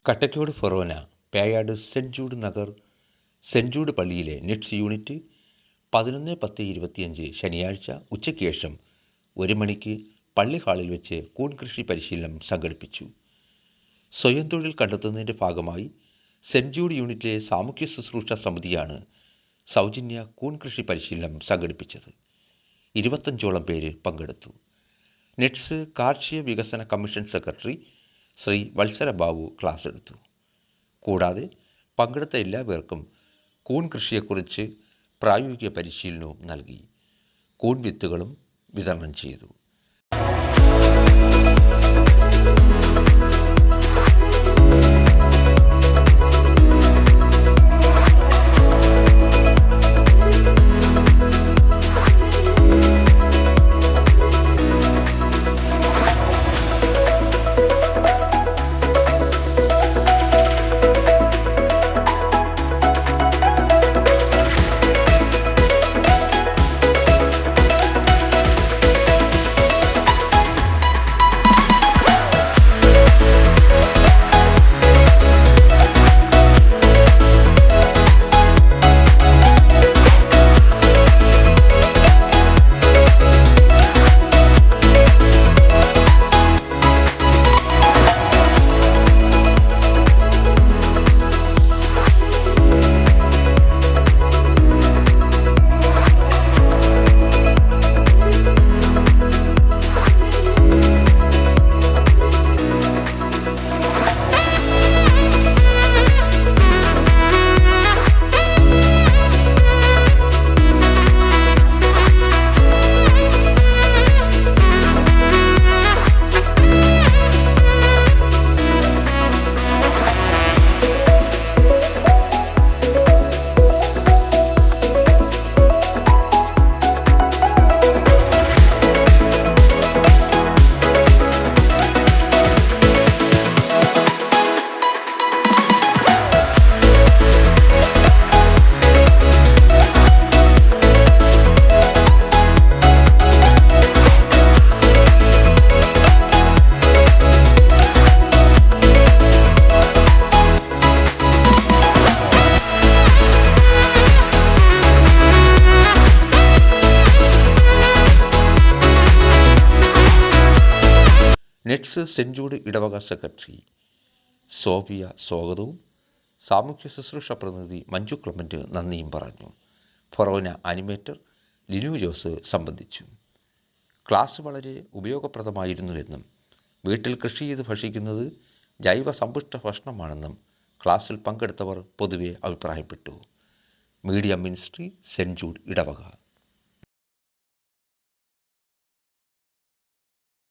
കട്ടക്കോട് ഫൊറോന Peyad saint Jude Nagar saint Jude പള്ളിയിലെ നിറ്റ്സ് യൂണിറ്റ് 11-10-25 ശനിയാഴ്ച ഉച്ചയ്ക്ക് ശേഷം 1 മണിക്ക് പള്ളി ഹാളിൽ വെച്ച് കൂൺ കൃഷി പരിശീലനം സംഘടിപ്പിച്ചു. സ്വയം തൊഴിൽ കണ്ടെത്തുന്നതിൻ്റെ ഭാഗമായി സെൻറ്റ് ജൂഡ് യൂണിറ്റിലെ സാമൂഹ്യ ശുശ്രൂഷ സമിതിയാണ് സൗജന്യ കൂൺ കൃഷി പരിശീലനം സംഘടിപ്പിച്ചത്. 25ഓളം പേര് പങ്കെടുത്തു. നെറ്റ്സ് കാർഷിക വികസന commission secretary Shri വത്സര Babu class എടുത്തു. കൂടാതെ പങ്കെടുത്ത എല്ലാ പേർക്കും കൂൺ കൃഷിയെക്കുറിച്ച് പ്രായോഗിക പരിശീലനവും നൽകി. കൂൺ വിത്തുകളും വിതരണം ചെയ്തു. നെറ്റ്സ് സെൻറ്റ് ജൂഡ് ഇടവക സെക്രട്ടറി സോഫിയ സ്വാഗതവും സാമൂഹ്യ ശുശ്രൂഷ പ്രതിനിധി മഞ്ജു ക്ലമൻ്റ് നന്ദിയും പറഞ്ഞു. ഫൊറോന ആനിമേറ്റർ ലിനു ജോസ് സംബന്ധിച്ചു. ക്ലാസ് വളരെ ഉപയോഗപ്രദമായിരുന്നുവെന്നും വീട്ടിൽ കൃഷി ചെയ്ത് ഭക്ഷിക്കുന്നത് ജൈവ സമ്പുഷ്ട ഭക്ഷണമാണെന്നും ക്ലാസ്സിൽ പങ്കെടുത്തവർ പൊതുവെ അഭിപ്രായപ്പെട്ടു. മീഡിയ മിനിസ്ട്രി സെൻറ്റ് ജൂഡ് ഇടവക.